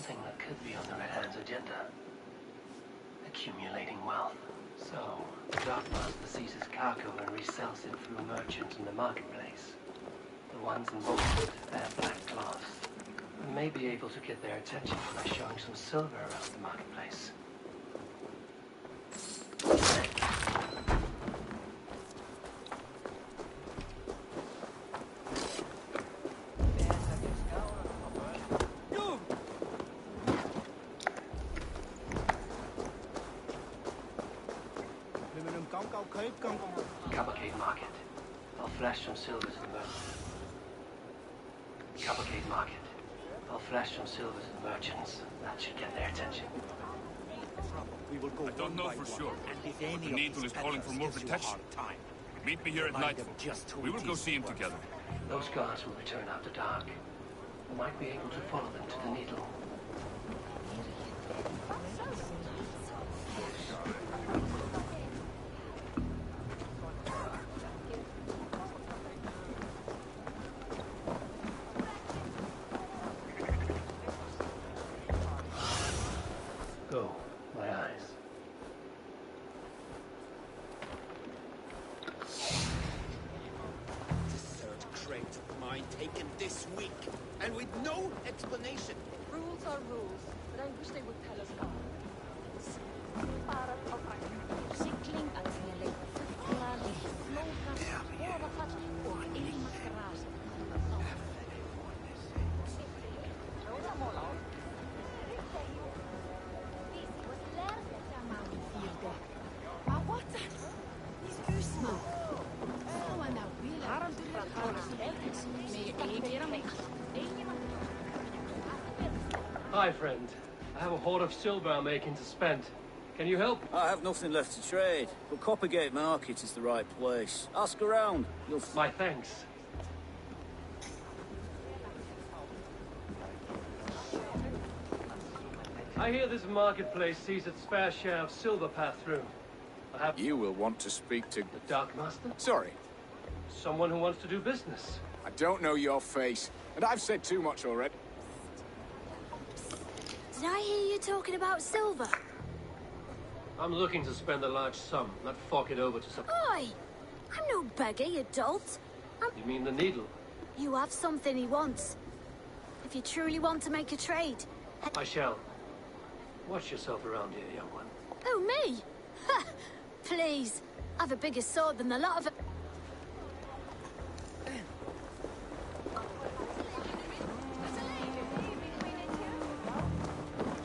something that could be on the Red Hand's agenda. Accumulating wealth. So, the Dark Master seizes cargo and resells it through merchants in the marketplace. The ones involved wear black cloths. We may be able to get their attention by showing some silver around the marketplace. Cavalcade Market. I'll flash some silver to the merchants. Cavalcade Market. I'll flash some silver to the merchants. That should get their attention. I don't know for sure, but the Needle is calling for more protection. Meet me here at nightfall. We will go see him together. Those guards will return after dark. We might be able to follow them to the Needle. Go, my eyes. The third crate of mine taken this week, and with no explanation. Rules are rules, but I wish they would tell us all. Cykling att välja förklarlig flåga, överfatt och ilmakras. Hi, friend. I have a hoard of silver I'm making to spend. Can you help? I have nothing left to trade, but Coppergate Market is the right place. Ask around. You'll My thanks. I hear this marketplace sees its fair share of silver pass through. I have You will want to speak to... the Dark Master? Sorry, Someone who wants to do business. I don't know your face, and I've said too much already. Did I hear you talking about silver? I'm looking to spend a large sum, not fork it over to some... Oi! I'm no beggar, you dolt. You mean the Needle? You have something he wants. If you truly want to make a trade... I shall. Watch yourself around here, young one. Oh, me? Ha! Please. I've a bigger sword than the lot of...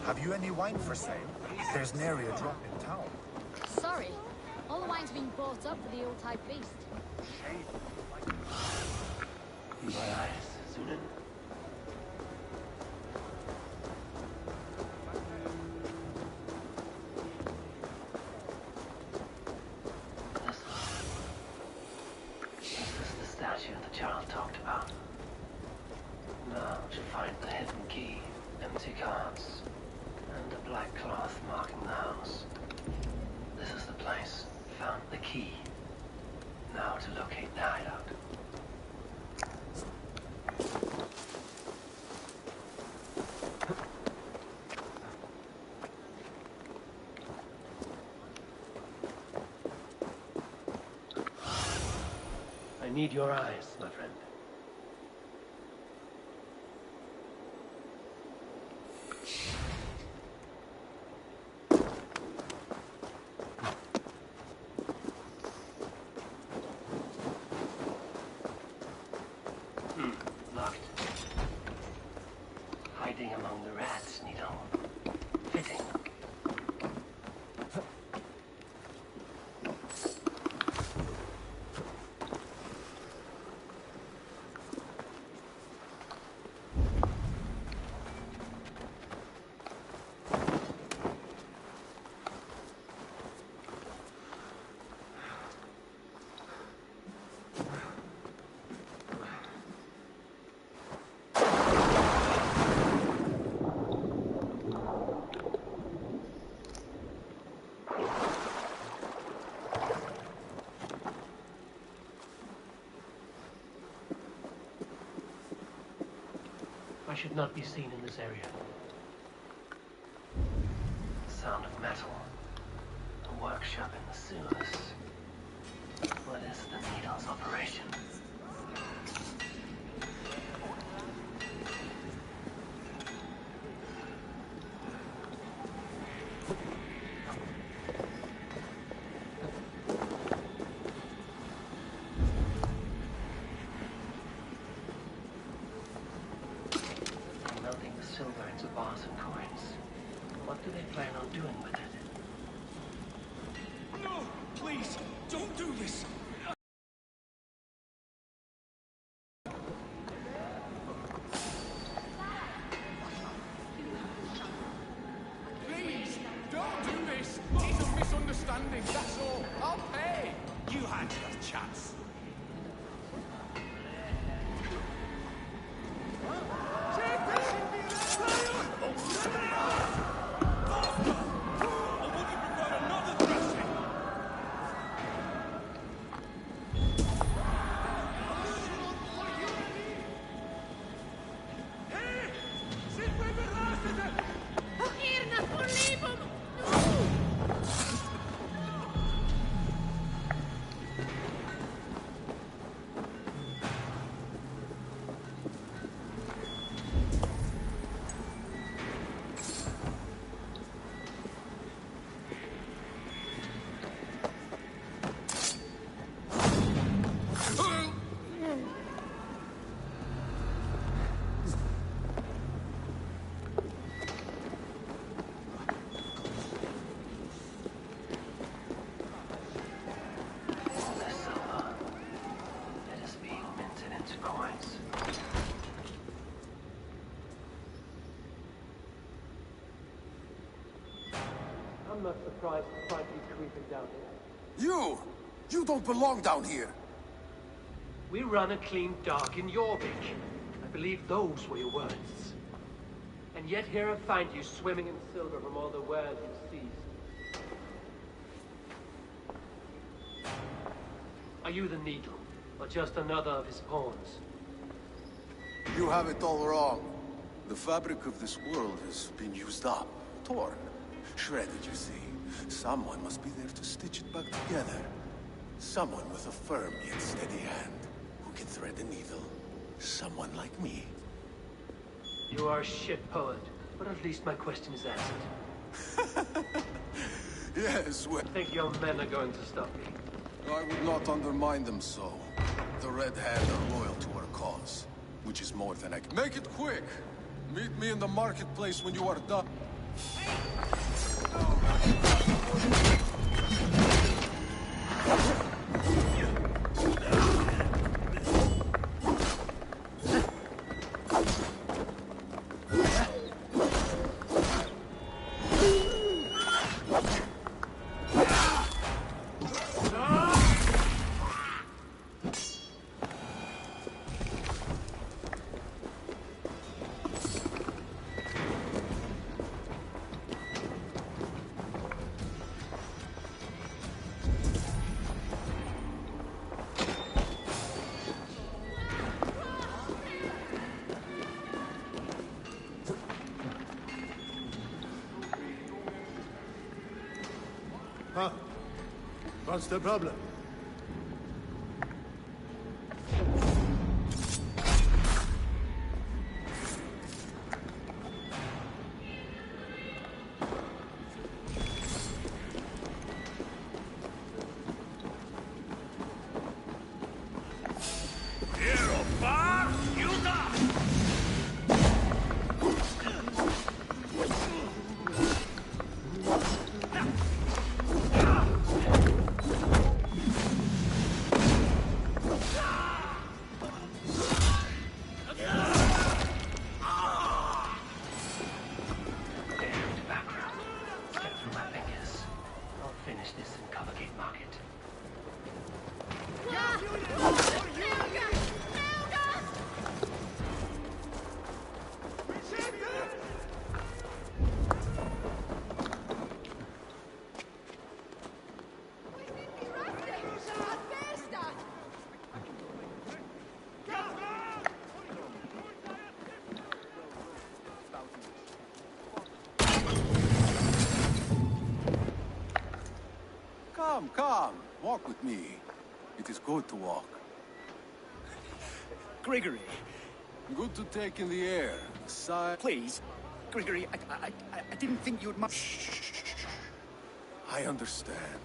Have you any wine for sale? There's nary a drop in town. Sorry, all the wine's been bought up for the old type beast. My eyes, Sunan. This is the statue that Charles talked about. Now to find the hidden key, empty cards, and a black cloth marking the house. This is the place. Found the key. Now to locate the hideout. I need your eyes, my friend. Locked. Hiding among the rats, Needle. Fitting. I should not be seen in this area. sound of metal. A workshop in the sewers. What is the Needle's operation? Melting the silver into bars and coins. What do they plan on doing with it? No! Please! Don't do this! Please, don't do this. It's a misunderstanding, that's all. I'll pay. You had your chance. I'm not surprised to find you creeping down here. You don't belong down here. We run a clean dock in Jorvik. I believe those were your words. And yet here I find you swimming in silver from all the wares you've seized. Are you the Needle, or just another of his pawns? You have it all wrong. The fabric of this world has been used up, torn, shredded, you see. Someone must be there to stitch it back together. Someone with a firm yet steady hand, who can thread the needle. Someone like me. You are a shit poet, but at least my question is answered. Yes, well, I think your men are going to stop me. I would not undermine them so. The Red Hand are loyal to our cause, which is more than I can... Make it quick! Meet me in the marketplace when you are done. Huh? What's the problem? Come, come. Walk with me. It is good to walk. Grigory, Good to take in the air. Sigh. please. Grigory, I didn't think you'd... I understand.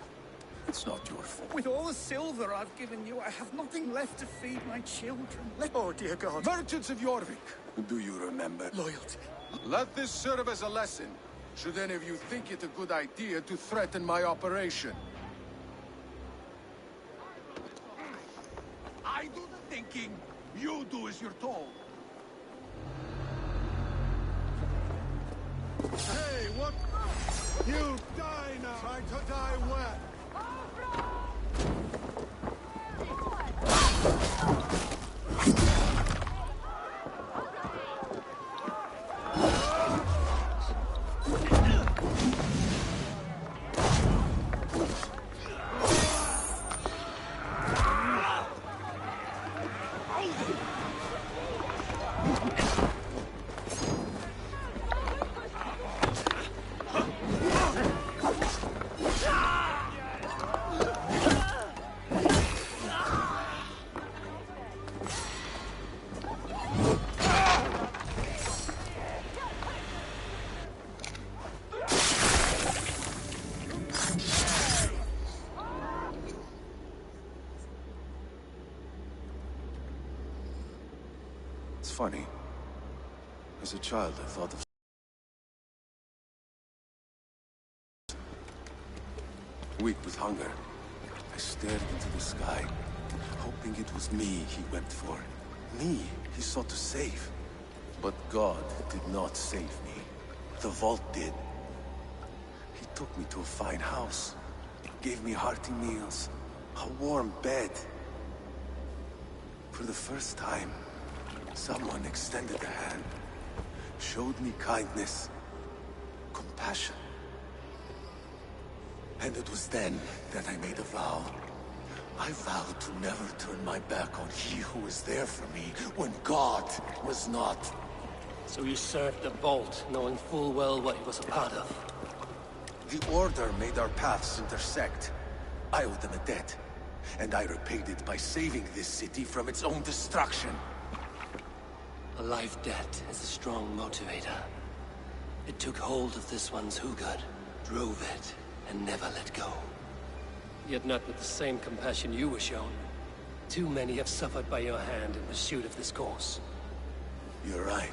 It's not your fault. With all the silver I've given you, I have nothing left to feed my children. Oh, dear God. Merchants of Jorvik, do you remember? Loyalty. Let this serve as a lesson. Should any of you think it a good idea to threaten my operation? I do the thinking. You do as you're told. Hey, what? You die now. Trying to die where? It's funny. As a child, I thought of... Weak with hunger, I stared into the sky, hoping it was me he went for. Me he sought to save. But God did not save me. The vault did. He took me to a fine house, gave me hearty meals, a warm bed. For the first time, someone extended a hand, showed me kindness, compassion. And it was then that I made a vow. I vowed to never turn my back on he who was there for me when God was not. So you served the Vault, knowing full well what it was a part of. The Order made our paths intersect. I owed them a debt, and I repaid it by saving this city from its own destruction. A life debt is a strong motivator. It took hold of this one's Hugad, drove it, and never let go. Yet not with the same compassion you were shown. Too many have suffered by your hand in pursuit of this cause. You're right.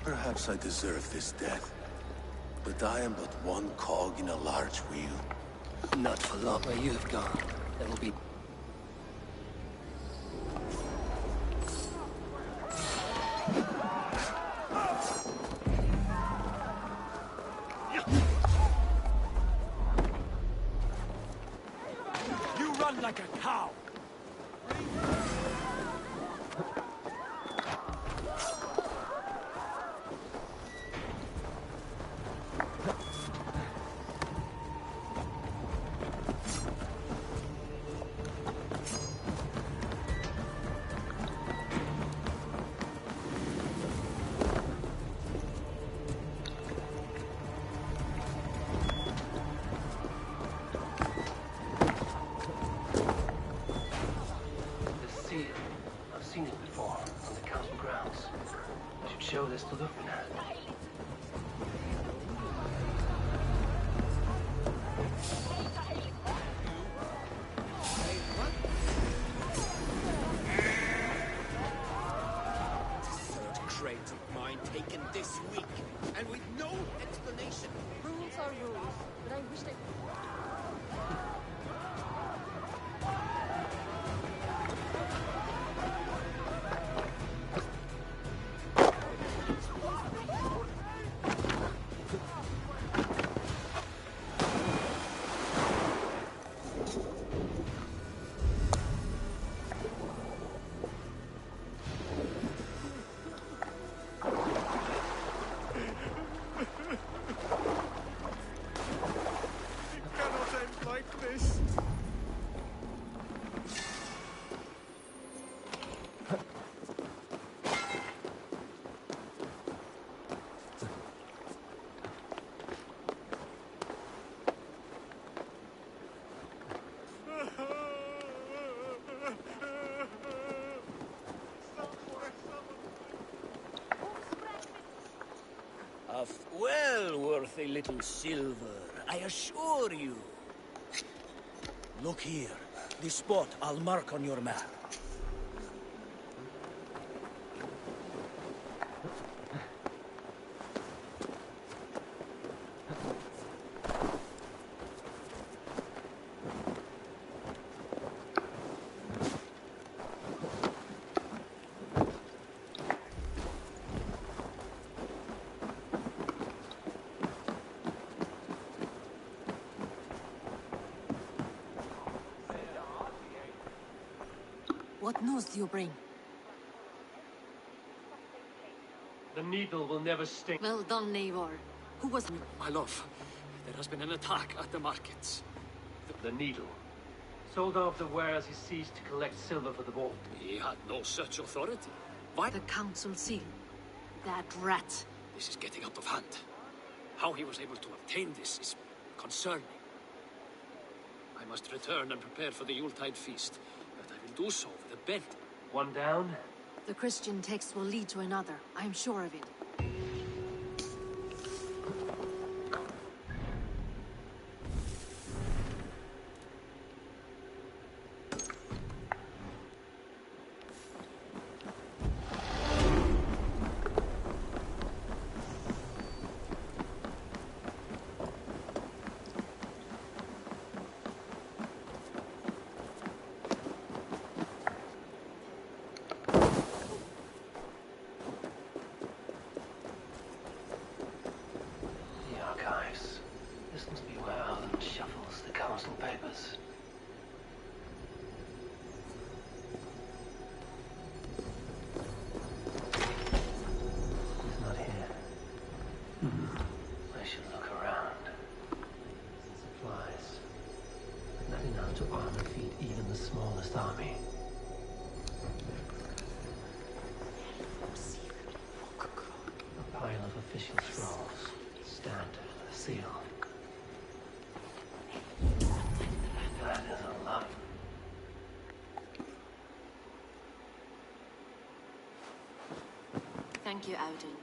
Perhaps I deserve this death. But I am but one cog in a large wheel. Not for long where you have gone. There will be... You run like a cow. Show this to Lupin. Third crate of mine taken this week, and with no explanation. Rules are rules, but I wish they... stuff. Well worth a little silver, I assure you. Look here. This spot I'll mark on your map. What news do you bring? The needle will never sting. Well done, Eivor. Who was... My love, there has been an attack at the markets. The needle. Soldan of the wares he seized to collect silver for the vault. He had no such authority. Why? The council seal. That rat. This is getting out of hand. How he was able to obtain this is concerning. I must return and prepare for the Yuletide feast, but I will do so with a bent. One down. The Christian text will lead to another. I am sure of it. Papers. He's not here. I should look around. Supplies. Not enough to arm and feed even the smallest army. A pile of official scrolls. Stamped with a seal. That is a lot. Thank you, Audun.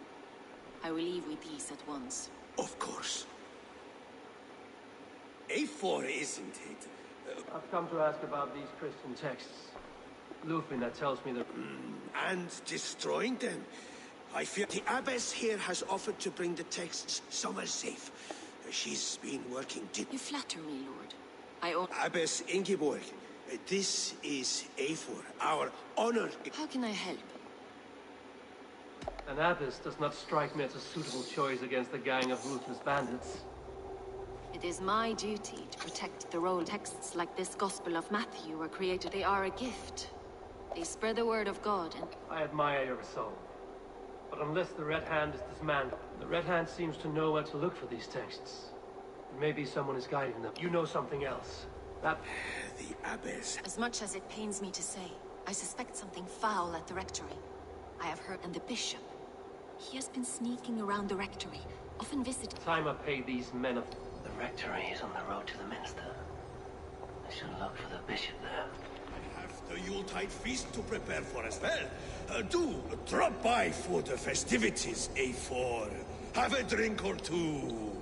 I will leave with these at once. Of course. A4, isn't it? I've come to ask about these Christian texts. Lufina tells me that... And destroying them. I fear the abbess here has offered to bring the texts somewhere safe. She's been working... You flatter me, Lord. I own... Abbess Ingeborg, this is A4, our honor... How can I help? An abbess does not strike me as a suitable choice against a gang of ruthless bandits. It is my duty to protect the role. Texts like this Gospel of Matthew were created. They are a gift. They spread the word of God and... I admire your resolve. But unless the Red Hand is dismantled, the Red Hand seems to know where to look for these texts. Maybe someone is guiding them. You know something else. That... The abbess... As much as it pains me to say, I suspect something foul at the rectory. I have heard... And the bishop. He has been sneaking around the rectory, often visiting... Time I pay these men of... The rectory is on the road to the minster. I should look for the bishop there. I have the Yuletide feast to prepare for as well. Do drop by for the festivities, A4. Have a drink or two.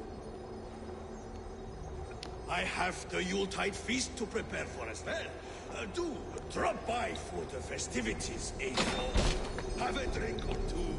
I have the Yuletide feast to prepare for as well. Do drop by for the festivities, A4. Have a drink or two.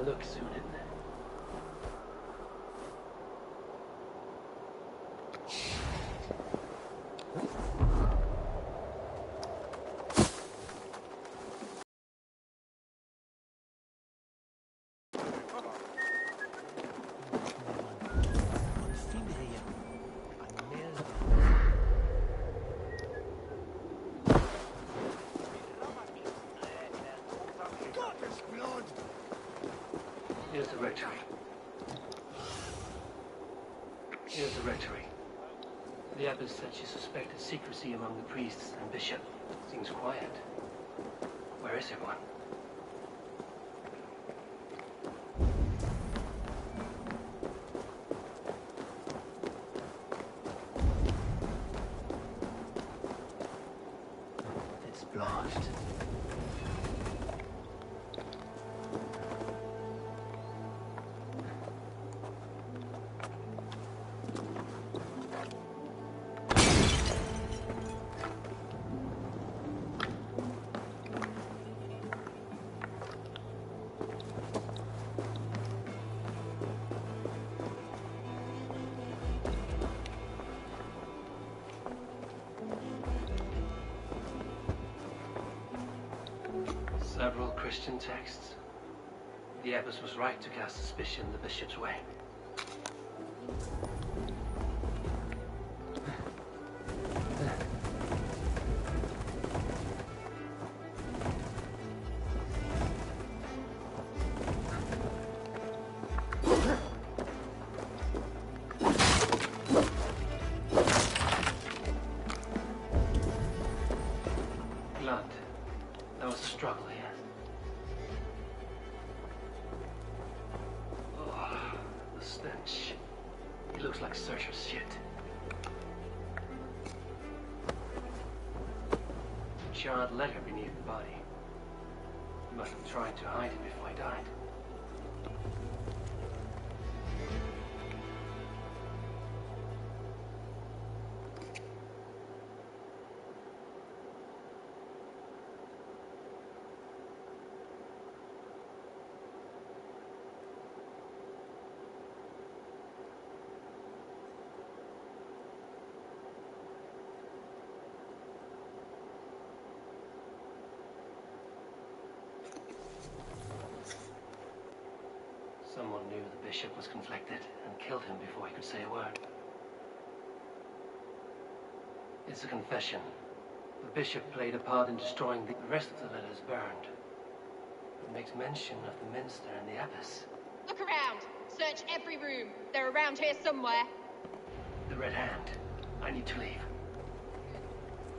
look soon, isn't it? Here's the rectory. Here's the rectory. The abbess said she suspected secrecy among the priests and bishop. Seems quiet. Where is everyone? It's blocked. Several Christian texts. The abbess was right to cast suspicion the bishop's way. Blood. There was a struggle here. Oh, the stench. It looks like searcher's shit. Charred letter beneath the body. He must have tried to hide it before he died. Someone knew the bishop was conflicted and killed him before he could say a word. It's a confession. The bishop played a part in destroying the rest of the letters burned. It makes mention of the minster and the abbess. Look around. Search every room. They're around here somewhere. The Red Hand. I need to leave.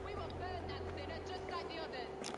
We will burn that sinner just like the others.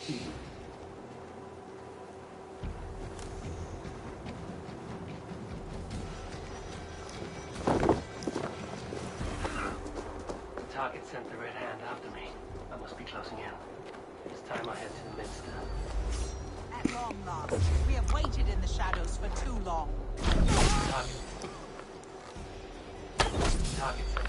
The target sent the Red Hand after me. I must be closing in. It's time I head to the Minster. At long last, we have waited in the shadows for too long. Target. Target sent.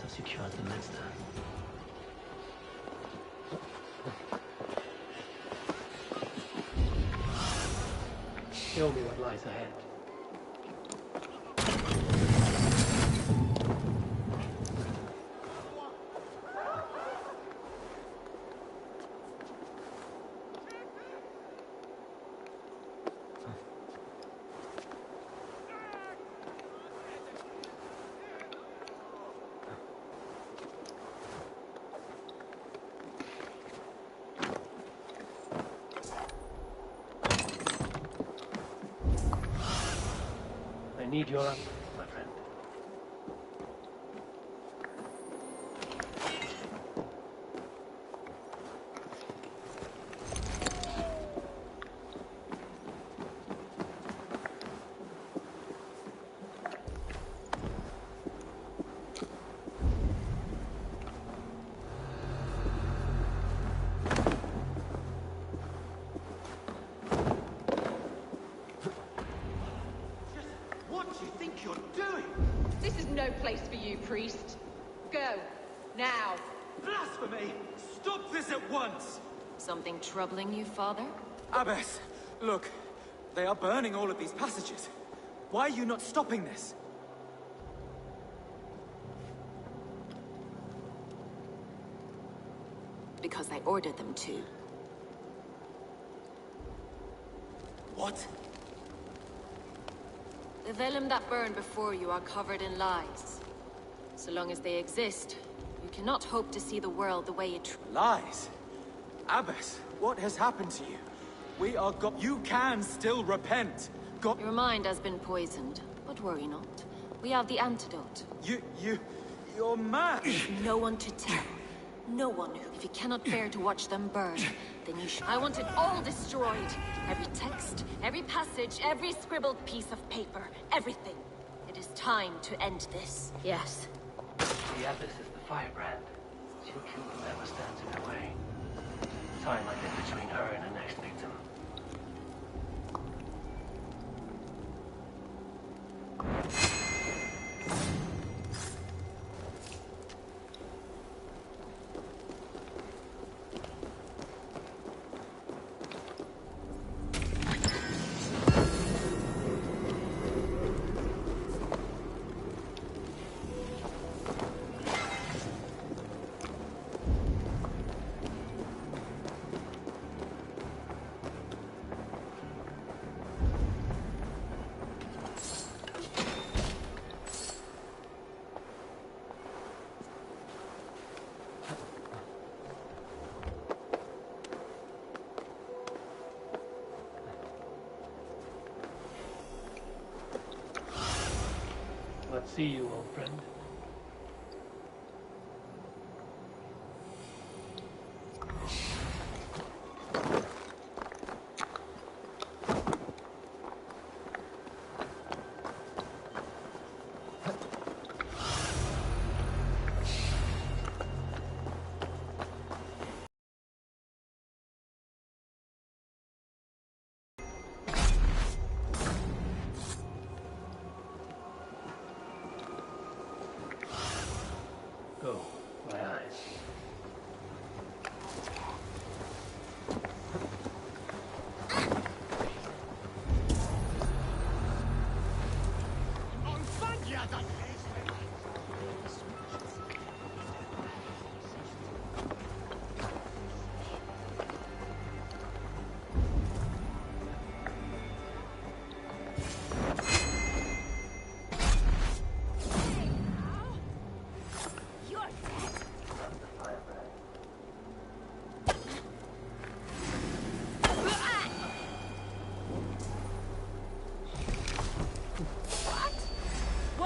Secured the Minster. Show me what lies ahead. I need your help, my friend. This is no place for you, priest. Go. Now. Blasphemy! Stop this at once! Something troubling you, Father? Abbess, look. They are burning all of these passages. Why are you not stopping this? Because I ordered them to. What? The vellum that burn before you are covered in lies. So long as they exist, you cannot hope to see the world the way it... Lies? Abbess, what has happened to you? We are You can still repent. Your mind has been poisoned, but worry not. We have the antidote. You're mad! No one to tell. No one who... If you cannot bear to watch them burn, then you should... I want it all destroyed. Every text, every passage, every scribbled piece of paper. Everything. It is time to end this. Yes. The Abbess is the firebrand. She'll kill whoever stands in her way. Time I get between her and her next victim. Let's see you, old friend.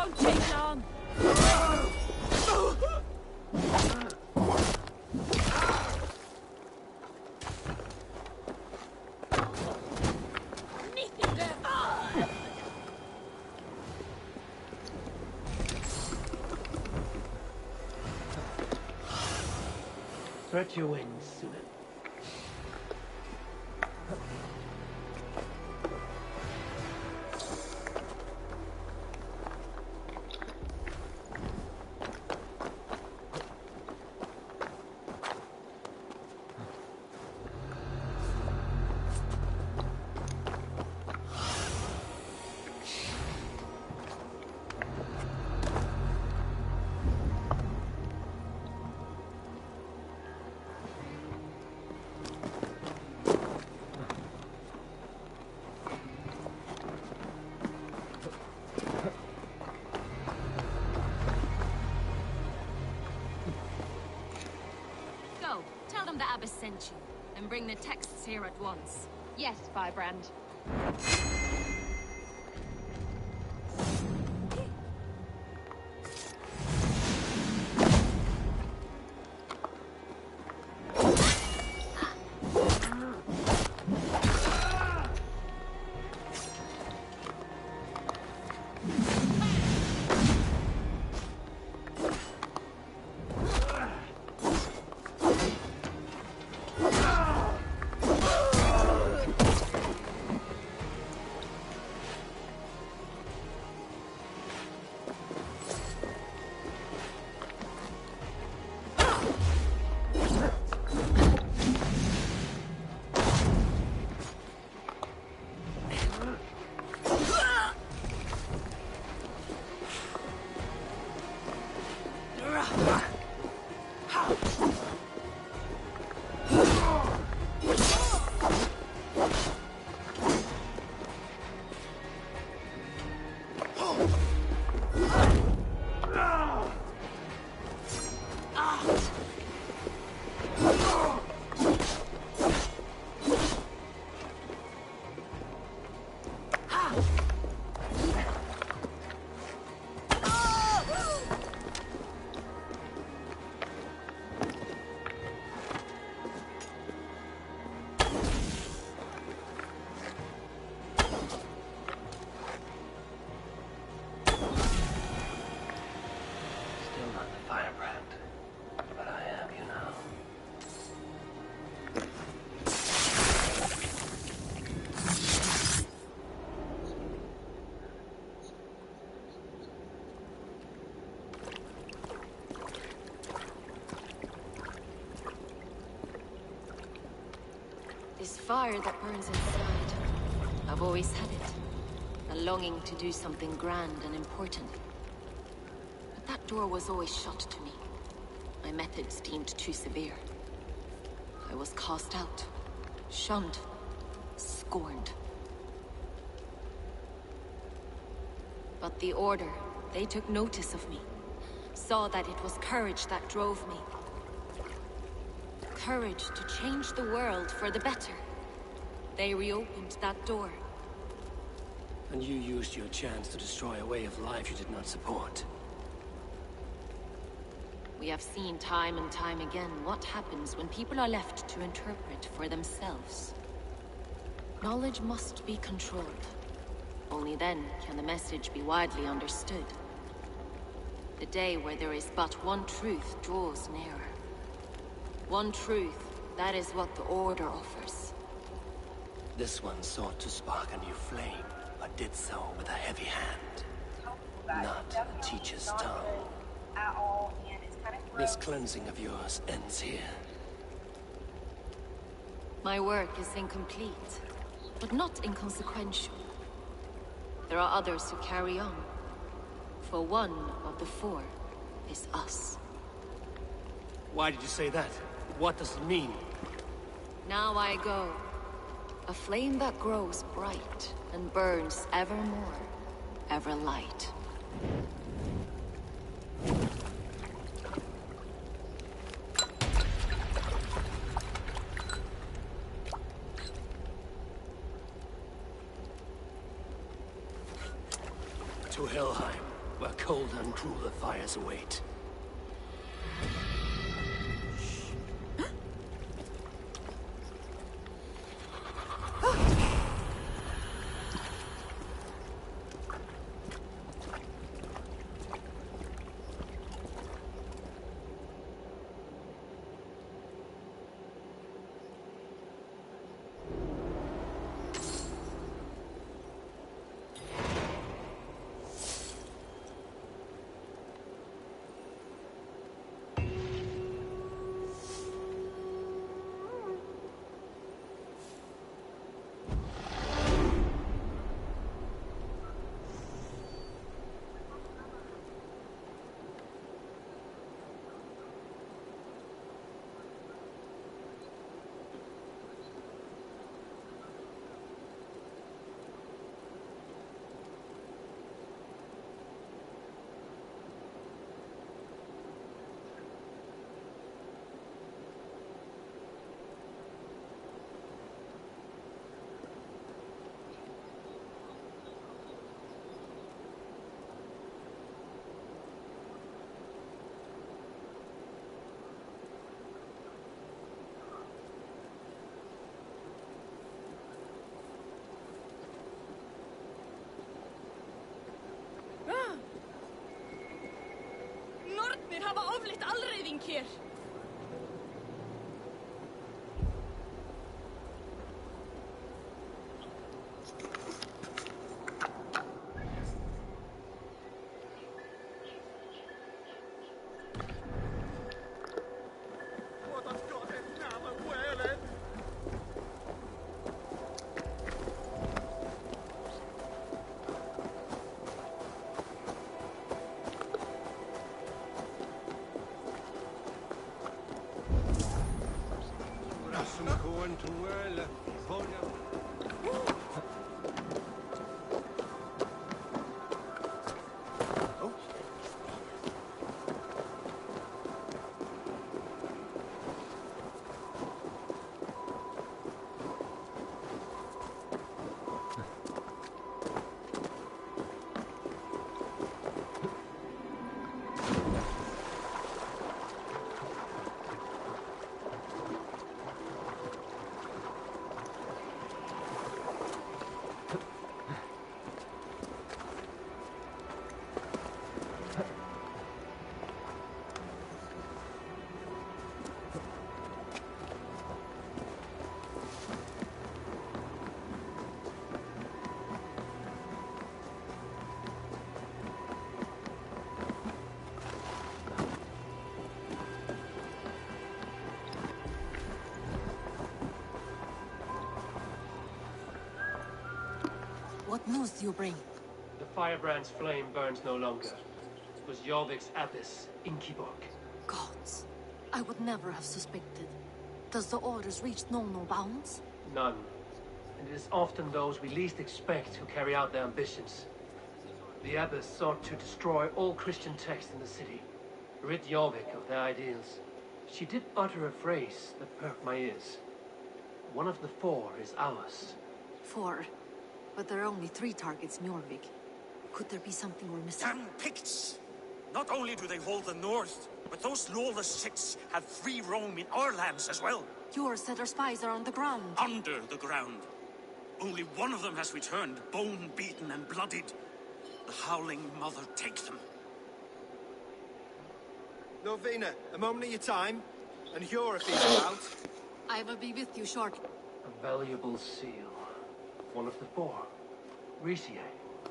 Won't take long. Stretch your wings, Sunan. Go. Tell them the Abbess sent you, and bring the texts here at once. Yes, Firebrand. This fire that burns inside. I've always had it. A longing to do something grand and important. But that door was always shut to me. My methods deemed too severe. I was cast out, shunned, scorned. But the Order, they took notice of me. Saw that it was courage that drove me. Courage to change the world for the better. They reopened that door. And you used your chance to destroy a way of life you did not support. We have seen time and time again what happens when people are left to interpret for themselves. Knowledge must be controlled. Only then can the message be widely understood. The day where there is but one truth draws nearer. One truth, that is what the Order offers. This one sought to spark a new flame, but did so with a heavy hand. Not a teacher's tongue. This cleansing of yours ends here. My work is incomplete, but not inconsequential. There are others who carry on. For one of the four is us. Why did you say that? What does it mean? Now I go. A flame that grows bright and burns ever more, ever light. To Helheim. where cold and crueler fires await. Nornir hafa ofleitt alræðing hér. What news do you bring? The firebrand's flame burns no longer. It was Jorvik's abyss, Inkiborg. Gods, I would never have suspected. Does the orders reach no bounds? None. And it is often those we least expect who carry out their ambitions. The abbess sought to destroy all Christian texts in the city, rid Jorvik of their ideals. She did utter a phrase that perked my ears. One of the 4 is ours. 4? But there are only 3 targets in Jorvik. Could there be something we're missing? Damn Picts! Not only do they hold the north, but those lawless sects have free roam in our lands as well. Yours said our spies are on the ground. Under the ground. Only one of them has returned, bone-beaten and bloodied. The Howling Mother take them. Novena, a moment of your time, and Hjor if he's about. I will be with you shortly. A valuable seal. One of the 4. Riesier.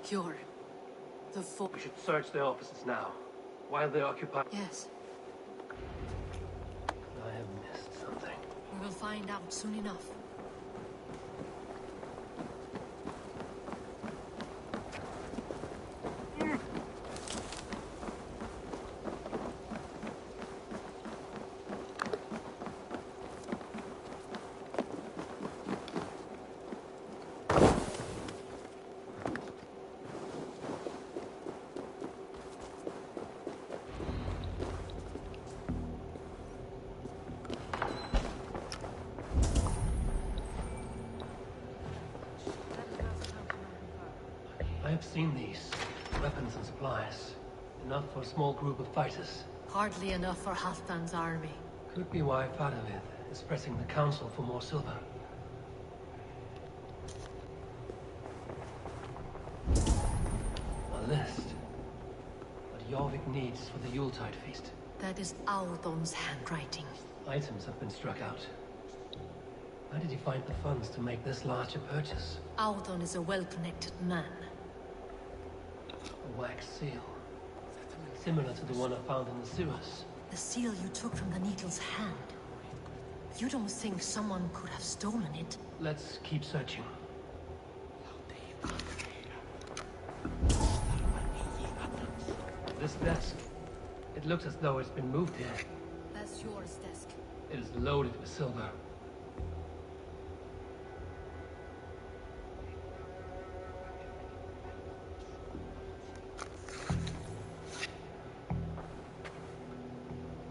Hjor. The 4. We should search their offices now, while they're occupied. Yes. I have missed something. We will find out soon enough. I have seen these. weapons and supplies. Enough for a small group of fighters. Hardly enough for Halfdan's army. Could be why Fadavid is pressing the council for more silver. A list. What Jorvik needs for the Yuletide feast. That is Audon's handwriting. Items have been struck out. How did he find the funds to make this larger purchase? Audon is a well-connected man. A wax seal. Similar to the one I found in the sewers. The seal you took from the Needle's hand. You don't think someone could have stolen it? Let's keep searching. This desk. It looks as though it's been moved here. That's yours, desk. It is loaded with silver.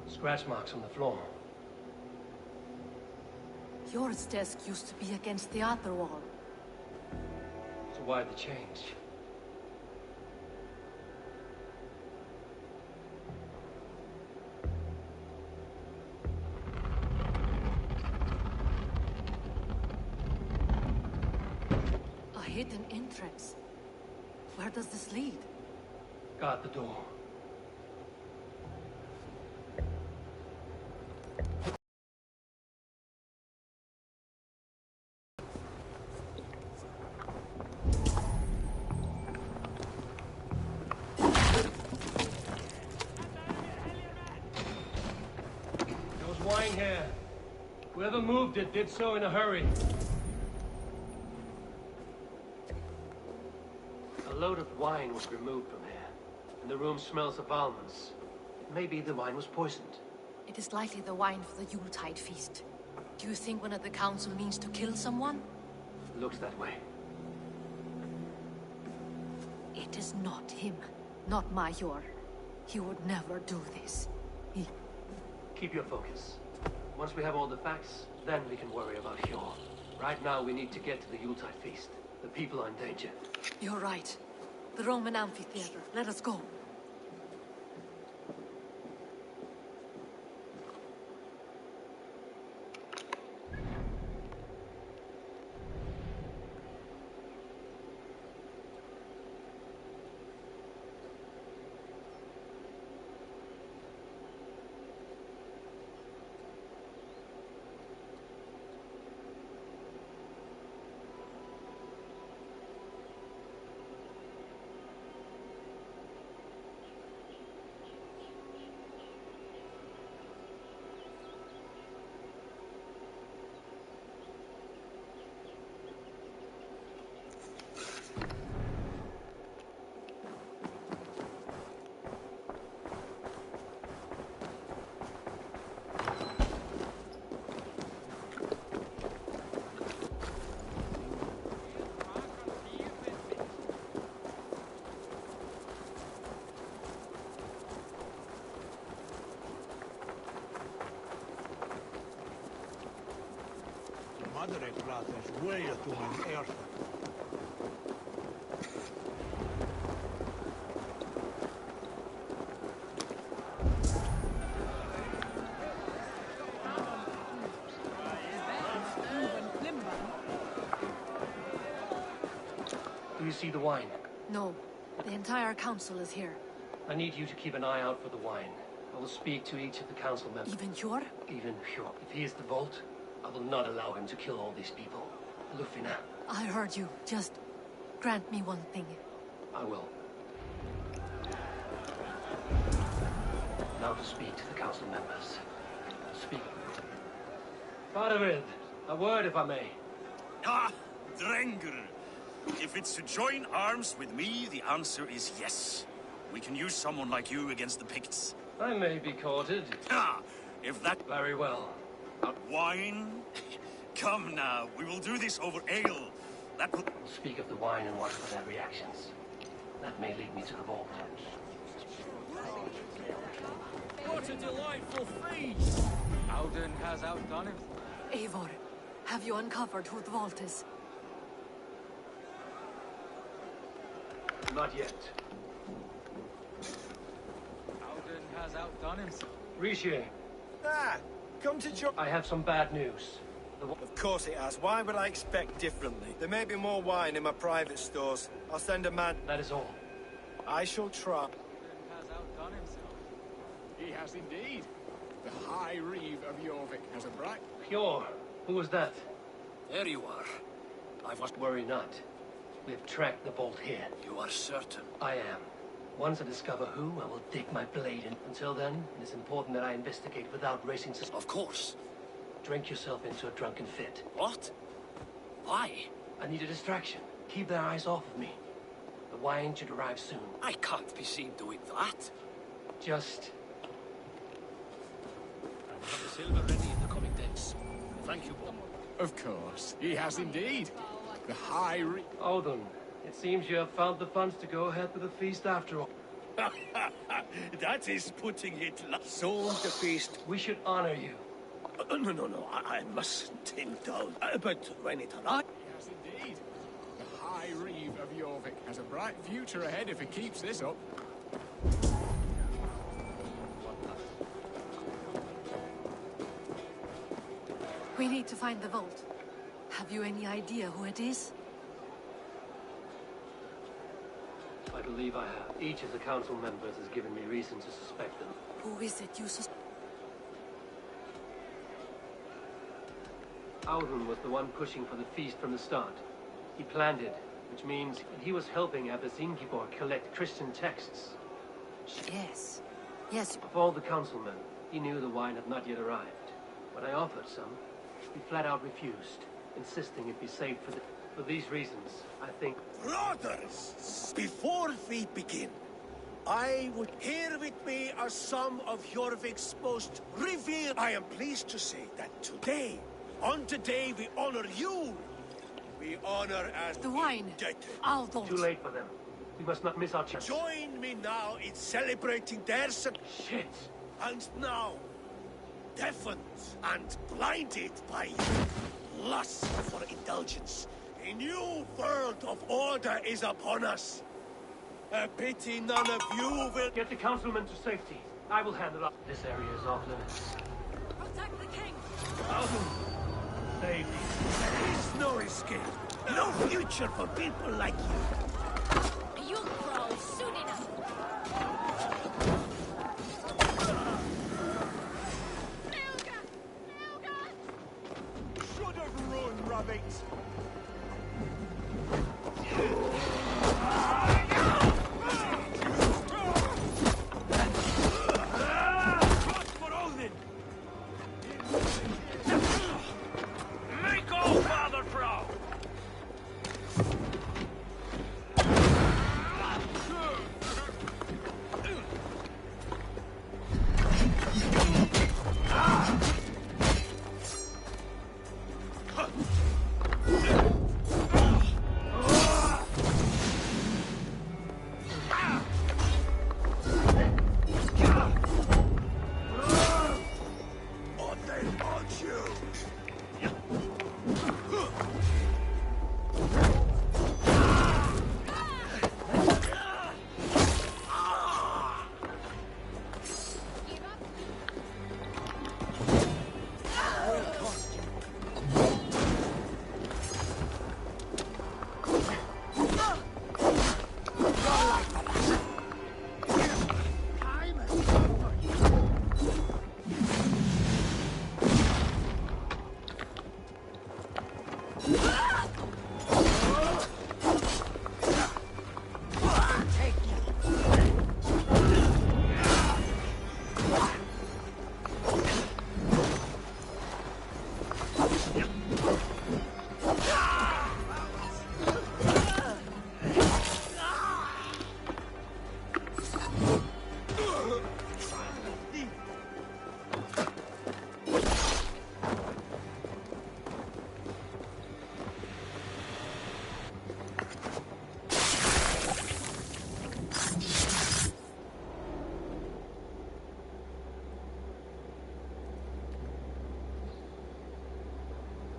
Scratch marks on the floor. Yours desk used to be against the other wall. So why the change? A hidden entrance. Where does this lead? Guard the door. Here. Whoever moved it did so in a hurry. A load of wine was removed from here, and the room smells of almonds. Maybe the wine was poisoned. It is likely the wine for the Yuletide feast. Do you think one of the council means to kill someone? Looks that way. It is not him, not Major. He would never do this. Keep your focus. Once we have all the facts, then we can worry about Hjor. Right now, we need to get to the Yuletide feast. The people are in danger. You're right. The Roman amphitheater. Let us go. Madre prates huella tu min erta. Do you see the wine? No. The entire council is here. I need you to keep an eye out for the wine. I will speak to each of the council members. Even Hjor? Even Hjor. If he is the Vault, I will not allow him to kill all these people. Lufina. I heard you. Just grant me one thing. I will. Now to speak to the council members. Speak. Fadavid, a word if I may. Ah, Drengr. If it's to join arms with me, the answer is yes. We can use someone like you against the Picts. I may be courted. Ah, if that... Very well. Wine? Come now, we will do this over ale. That will... Speak of the wine and watch for their reactions. That may lead me to the vault. What a delightful feast! Auden has outdone him. Eivor, have you uncovered who the vault is? Not yet. outdone himself. Riche. Ah, come to join. I have some bad news. Of course it has. Why would I expect differently? There may be more wine in my private stores. I'll send a man. That is all. I shall try. Has outdone himself. He has indeed. The High Reeve of Jorvik has a bright... Pure. Who was that? There you are. I was... Worry not. We've tracked the bolt here. You are certain? I am. Once I discover who, I will dig my blade in. Until then, it is important that I investigate without raising suspicion. Of course. Drink yourself into a drunken fit. What? Why? I need a distraction. Keep their eyes off of me. The wine should arrive soon. I can't be seen doing that. Just... I will have the silver ready in the coming days. Thank you, Bob. Of course, he has indeed. The High Reeve... Odin, it seems you have found the funds to go ahead with the feast after all. That is putting it so the feast. We should honor you. No, I mustn't indulge. But when it arrives... He has indeed. The High Reeve of Jorvik has a bright future ahead if he keeps this up. We need to find the vault. Have you any idea who it is? I believe I have. Each of the council members has given me reason to suspect them. Who is it you suspect? Audun was the one pushing for the feast from the start. He planned it, which means he was helping Abbasingiborg collect Christian texts. Yes. Yes. Of all the councilmen, he knew the wine had not yet arrived. When I offered some, he flat out refused, insisting it be saved for the... For these reasons, I think... Brothers, before we begin, I would... Here with me are some of Jorvik's most revered... I am pleased to say that today, on today we honor you. We honor as... The wine. Aldous. Too late for them. We must not miss our chance. Join me now in celebrating their... Shit! And now, deafened and blinded by lust for indulgence, a new world of order is upon us. A pity none of you will... Get the councilmen to safety. I will handle up. This area is off limits. Protect the king! Audun! Save me. There is no escape. No future for people like you. You'll grow soon enough. Should have run, rabbit.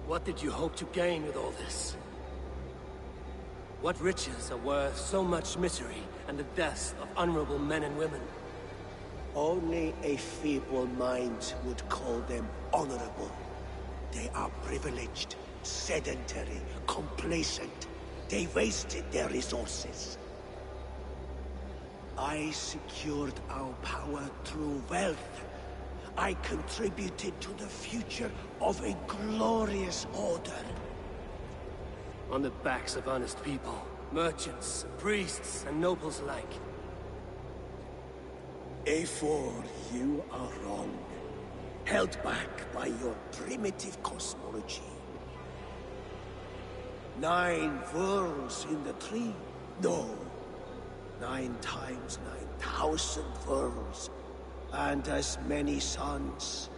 What did you hope to gain with all this? What riches are worth so much misery and the deaths of honorable men and women? Only a feeble mind would call them honorable. They are privileged, sedentary, complacent. They wasted their resources. I secured our power through wealth. I contributed to the future of a glorious order. On the backs of honest people, merchants, priests, and nobles alike. A4, you are wrong. Held back by your primitive cosmology. 9 worlds in the tree? No. 9 times 9,000 worlds. And as many suns.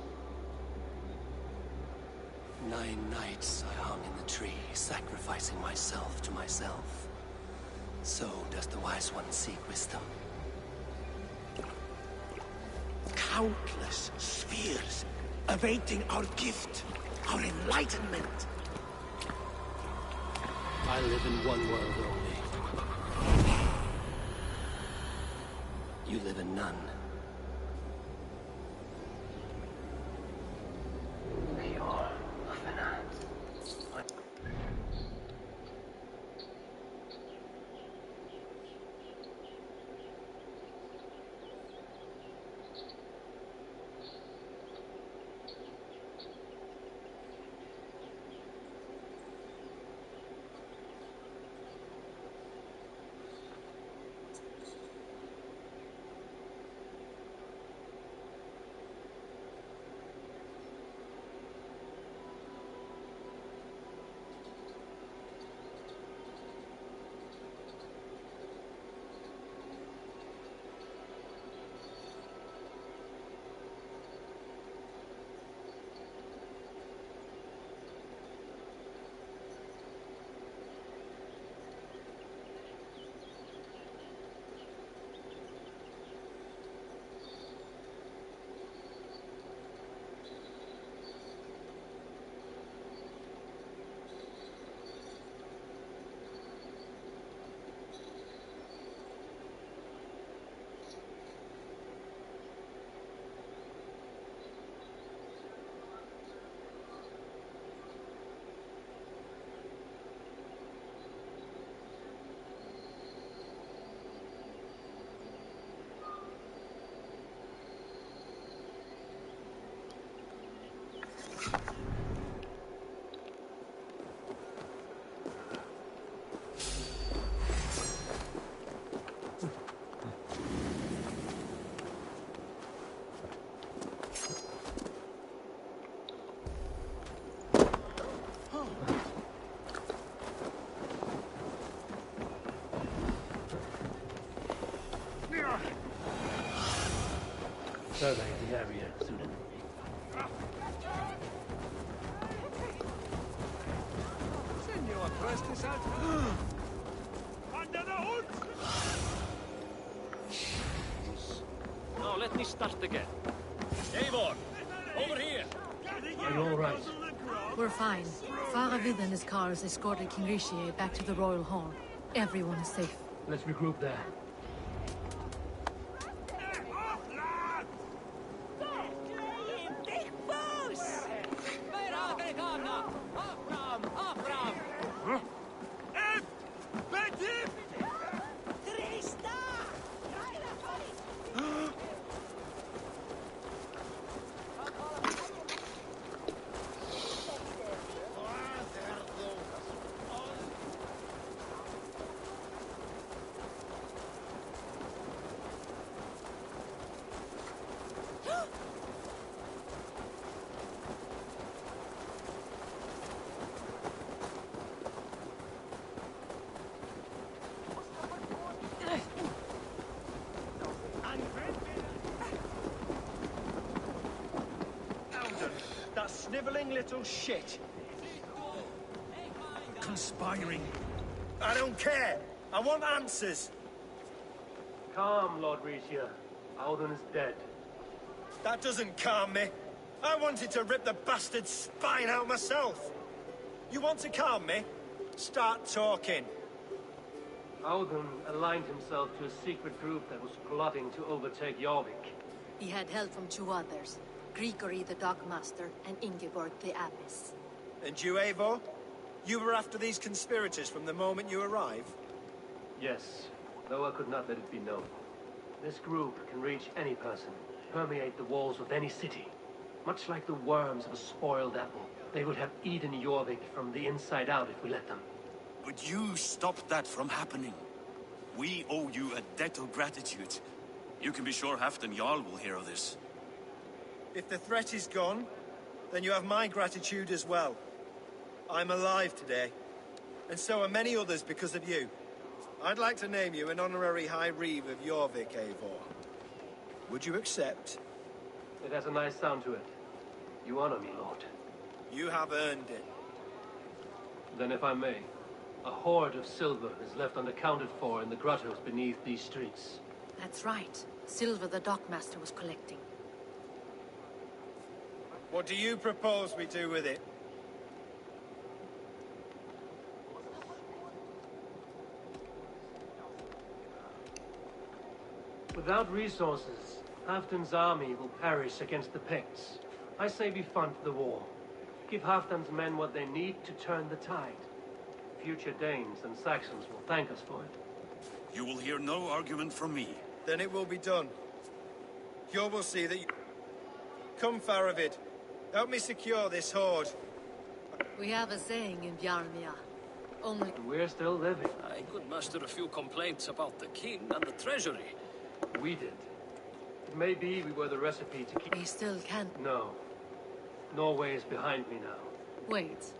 9 nights I hung in the tree, sacrificing myself to myself. So does the wise one seek wisdom. Countless spheres, awaiting our gift, our enlightenment. I live in one world only. You live in none. Pure finance. Survey the area, student. Senor Prestisat. Under the hood! Now let me start again. Eivor, over here. Are you all right? We're fine. Faravid and his cars escorted King Rishi back to the Royal Hall. Everyone is safe. Let's regroup there. That snivelling little shit. Conspiring. I don't care. I want answers. Calm, Lord Ricia. Alden is dead. That doesn't calm me. I wanted to rip the bastard's spine out myself. You want to calm me? Start talking. Alden aligned himself to a secret group that was plotting to overtake Jorvik. He had help from two others, Grigory the Dockmaster and Ingeborg the Abbess. And you, Eivor? You were after these conspirators from the moment you arrived? Yes, though I could not let it be known. This group can reach any person, permeate the walls of any city. Much like the worms of a spoiled apple, they would have eaten Jorvik from the inside out if we let them. But you stopped that from happening. We owe you a debt of gratitude. You can be sure Halfdan Jarl will hear of this. If the threat is gone, then you have my gratitude as well. I'm alive today, and so are many others because of you. I'd like to name you an honorary High Reeve of Jorvik, Eivor. Would you accept? It has a nice sound to it. You honor me, Lord. You have earned it. Then if I may, a hoard of silver is left unaccounted for in the grottos beneath these streets. That's right. Silver the Dockmaster was collecting. What do you propose we do with it? Without resources, Halfdan's army will perish against the Picts. I say we fund the war. Give Halfdan's men what they need to turn the tide. Future Danes and Saxons will thank us for it. You will hear no argument from me. Then it will be done. Hjor will see that you... Come, Faravid. Help me secure this hoard. We have a saying in Bjarmia. Only... We're still living. I could muster a few complaints about the king and the treasury. We did. It may be we were the recipe to keep... We still can't... No. Norway is behind me now. Wait.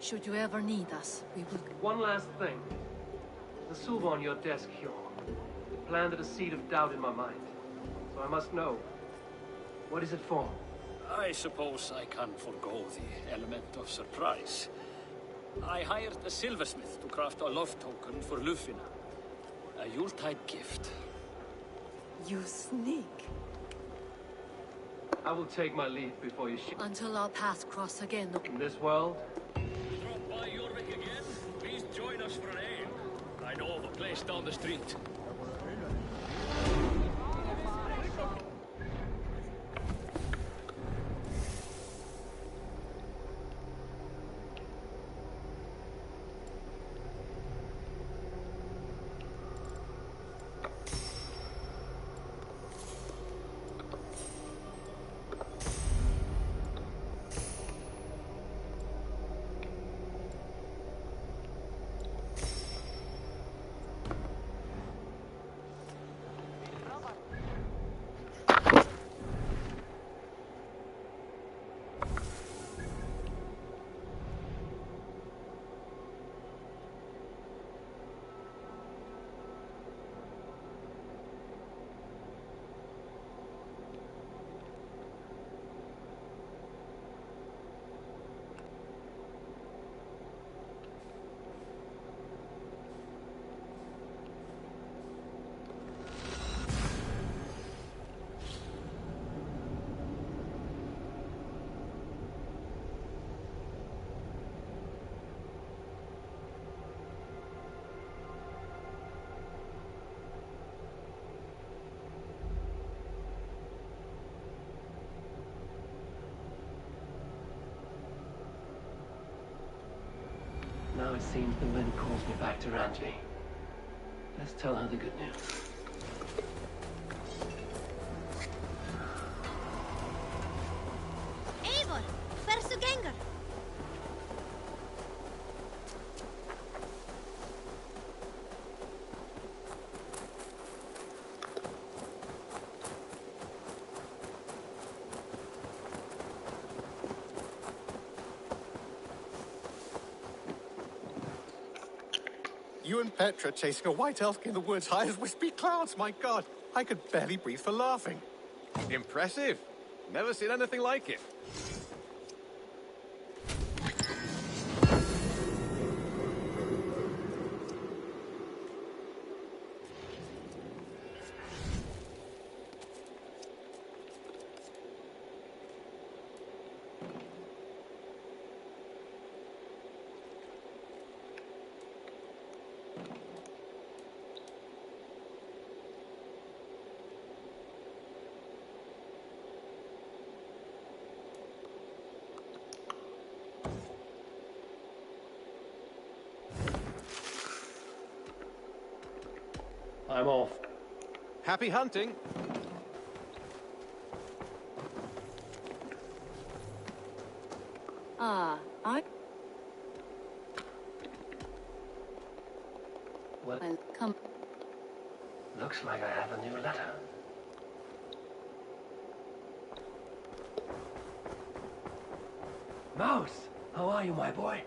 Should you ever need us, we will... One last thing. The silver on your desk, Hjor. It planted a seed of doubt in my mind. So I must know. What is it for? I suppose I can forgo the element of surprise. I hired a silversmith to craft a love token for Lufina. A Yuletide gift. You sneak. I will take my leave before you Until our paths cross again. In this world? Drop by Jorvik again? Please join us for an ale. I know of a place down the street. Now it seems the wind calls me back to Randvi. Let's tell her the good news. Eivor! Hversu gengur? You and Petra chasing a white elf in the woods high as wispy clouds, my god! I could barely breathe for laughing. Impressive. Never seen anything like it. I'm off. Happy hunting. Well, come. Looks like I have a new letter. Mouse! How are you, my boy?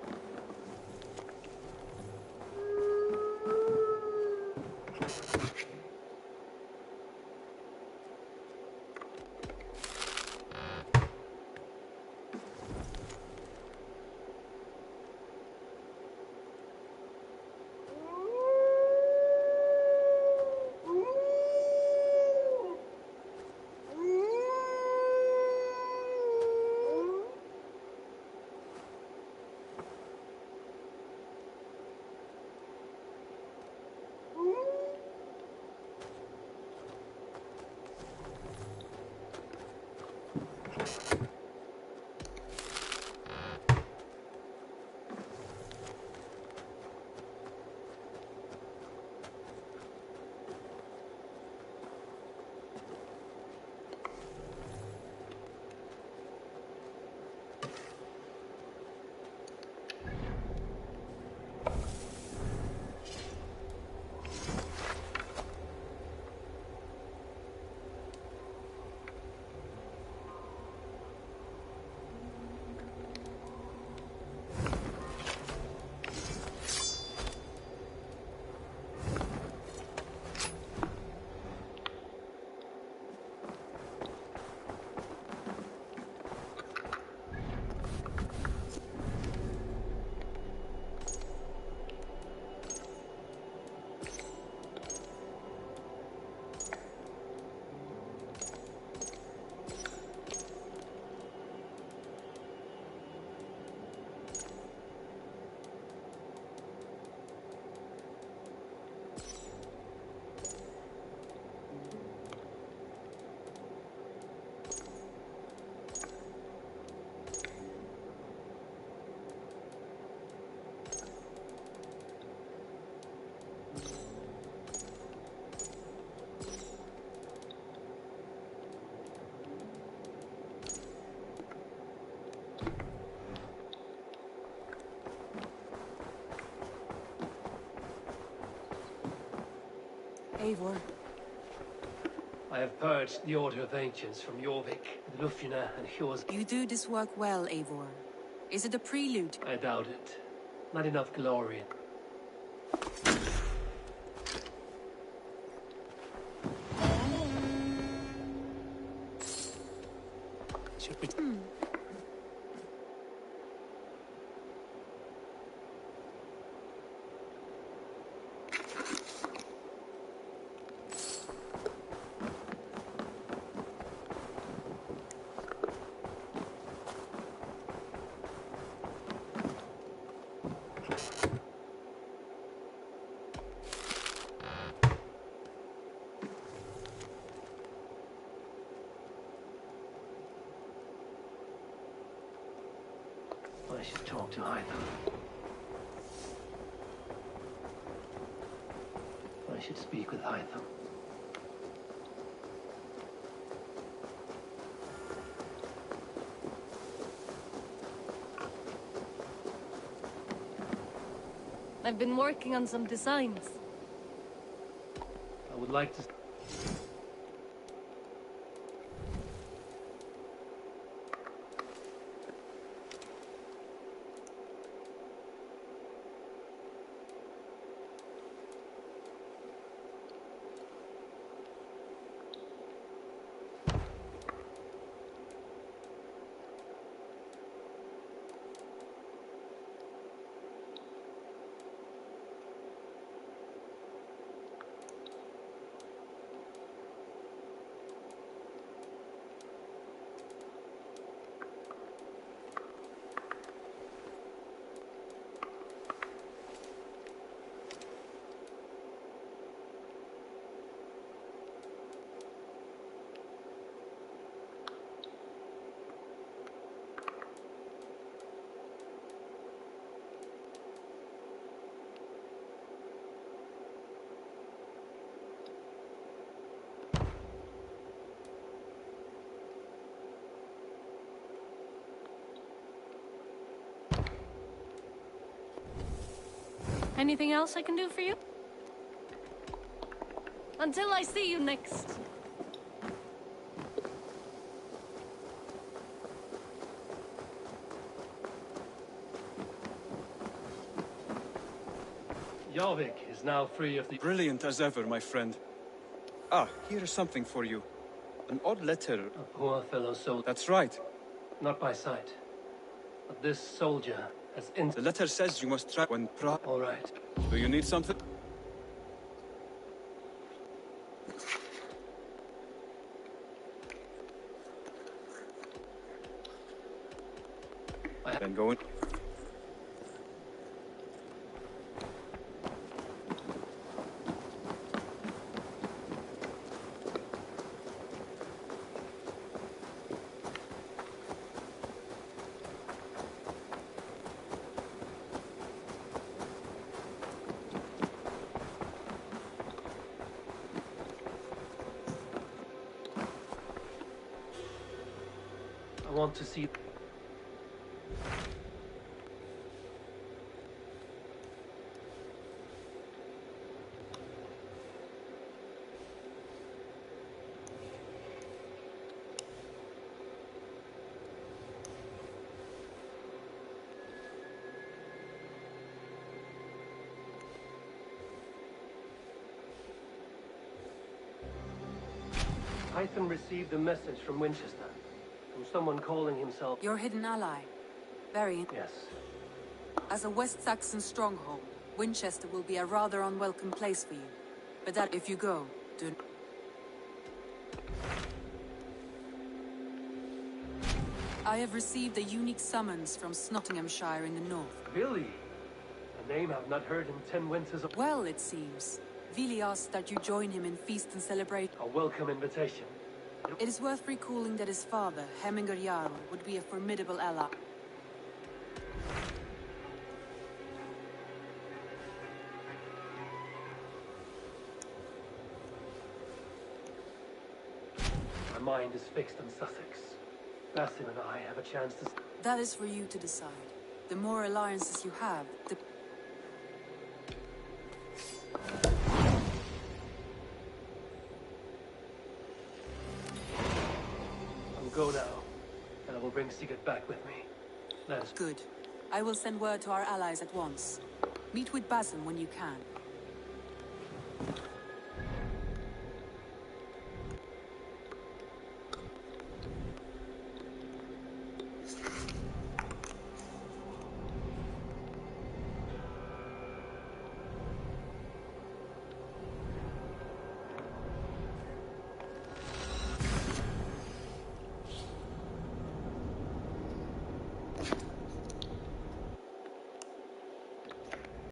Eivor. I have purged the Order of Ancients from Jorvik, Lufina, and Hjors. You do this work well, Eivor. Is it a prelude? I doubt it. Not enough glory. Should we... I should talk to Hytham. I should speak with Hytham. I've been working on some designs. I would like to... Anything else I can do for you? Until I see you next. Jorvik is now free of the... Brilliant as ever, my friend. Ah, here is something for you. An odd letter. A poor fellow soldier. That's right. Not by sight. But this soldier has The letter says you must try when All right. Do you need something? Then go in. I want to see... Python received a message from Winchester. From someone calling himself... Your hidden ally. Very... Yes. As a West Saxon stronghold, Winchester will be a rather unwelcome place for you. But that if you go, do... I have received a unique summons from Nottinghamshire in the north. Billy? A name I've not heard in 10 winters of... Well, it seems. Vili asked that you join him in feast and celebrate. A welcome invitation. It is worth recalling that his father, Hemminger Jarl, would be a formidable ally. My mind is fixed on Sussex. Basim and I have a chance to... That is for you to decide. The more alliances you have, the... I'll go now, and I will bring Sigurd back with me. That is... Good. I will send word to our allies at once. Meet with Basim when you can.